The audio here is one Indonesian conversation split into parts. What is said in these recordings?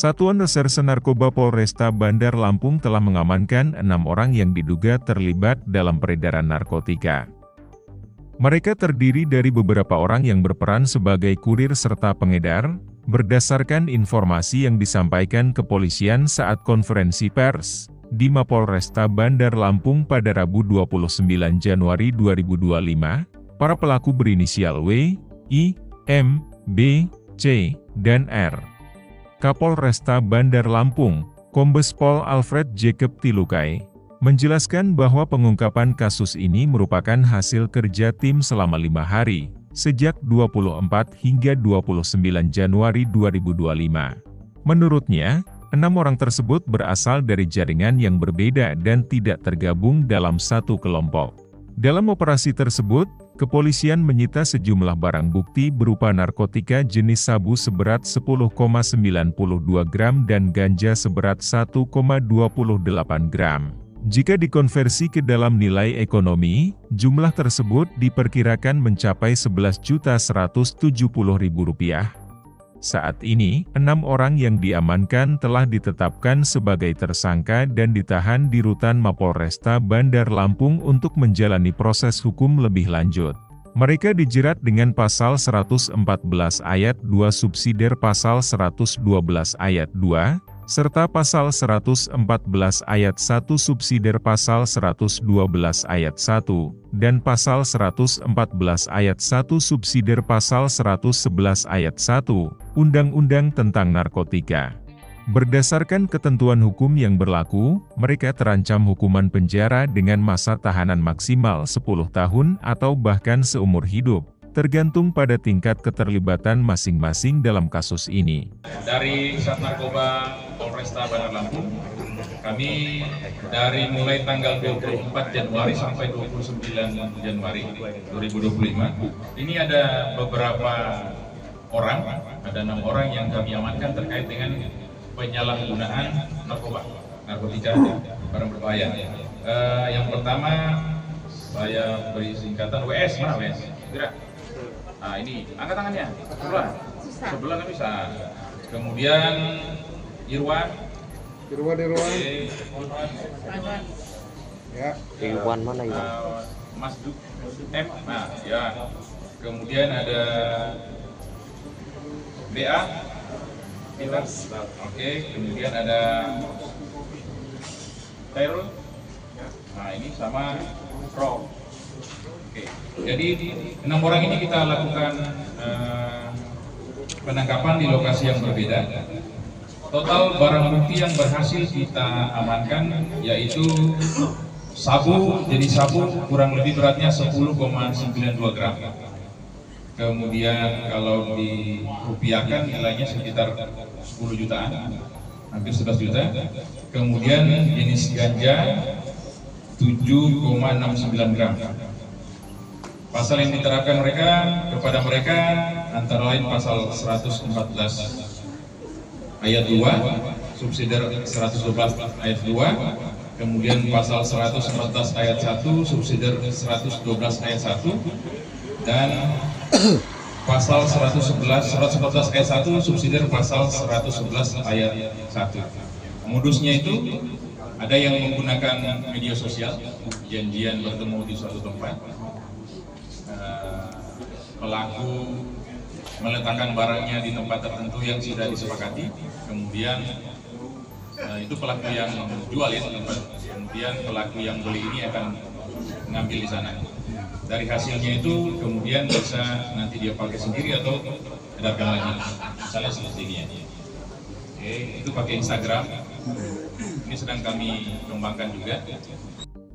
Satuan Reserse Narkoba Polresta Bandar Lampung telah mengamankan 6 orang yang diduga terlibat dalam peredaran narkotika. Mereka terdiri dari beberapa orang yang berperan sebagai kurir serta pengedar, berdasarkan informasi yang disampaikan kepolisian saat konferensi pers di Mapolresta Bandar Lampung pada Rabu 29 Januari 2025, para pelaku berinisial W, I, M, B, C, dan R. Kapolresta Bandar Lampung, Kombes Pol Alfred Jacob Tilukai, menjelaskan bahwa pengungkapan kasus ini merupakan hasil kerja tim selama 5 hari, sejak 24 hingga 29 Januari 2025. Menurutnya, 6 orang tersebut berasal dari jaringan yang berbeda dan tidak tergabung dalam satu kelompok. Dalam operasi tersebut, kepolisian menyita sejumlah barang bukti berupa narkotika jenis sabu seberat 10,92 gram dan ganja seberat 1,28 gram. Jika dikonversi ke dalam nilai ekonomi, jumlah tersebut diperkirakan mencapai Rp11.170.000. Saat ini, 6 orang yang diamankan telah ditetapkan sebagai tersangka dan ditahan di Rutan Mapolresta Bandar Lampung untuk menjalani proses hukum lebih lanjut. Mereka dijerat dengan pasal 114 ayat 2 subsidiar pasal 112 ayat 2, serta pasal 114 ayat 1 subsidiar pasal 112 ayat 1, dan pasal 114 ayat 1 subsidiar pasal 111 ayat 1, Undang-Undang tentang Narkotika. Berdasarkan ketentuan hukum yang berlaku, mereka terancam hukuman penjara dengan masa tahanan maksimal 10 tahun atau bahkan seumur hidup, tergantung pada tingkat keterlibatan masing-masing dalam kasus ini. Dari Sat Narkoba Polresta Bandar Lampung, kami dari mulai tanggal 24 Januari sampai 29 Januari 2025, ini ada beberapa orang, ada 6 orang yang kami amankan terkait dengan penyalahgunaan narkotika, barang berbahaya. Yang pertama, saya beri singkatan WS, mana WS? Kira? Nah ini, angkat tangannya, sebelah nggak bisa. Kemudian Irwan. Ya. Irwan mana ya? Mas Duk M. Nah ya. Kemudian ada BA. Oke. Kemudian ada Tairul. Nah ini sama Pro. Oke. Jadi 6 orang ini kita lakukan penangkapan di lokasi yang berbeda. Total barang bukti yang berhasil kita amankan yaitu sabu, jenis sabu kurang lebih beratnya 10,92 gram. Kemudian kalau dirupiahkan nilainya sekitar 10 jutaan, hampir 11 juta. Kemudian jenis ganja 7,69 gram. Pasal yang diterapkan kepada mereka antara lain pasal 114 ayat 2, subsidiar 112 ayat 2, kemudian pasal 114 ayat 1, subsidiar 112 ayat 1, dan pasal 114 ayat 1, subsidiar pasal 111 ayat 1. Modusnya itu ada yang menggunakan media sosial, janjian bertemu di suatu tempat. Pelaku meletakkan barangnya di tempat tertentu yang sudah disepakati, kemudian itu pelaku yang jual ya, kemudian pelaku yang beli ini akan mengambil di sana. Dari hasilnya itu kemudian bisa nanti dia pakai sendiri atau edarkan lagi, misalnya seperti ini ya. Oke, itu pakai Instagram. Ini sedang kami kembangkan juga.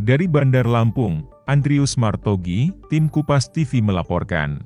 Dari Bandar Lampung, Andrius Martogi, tim Kupas TV melaporkan.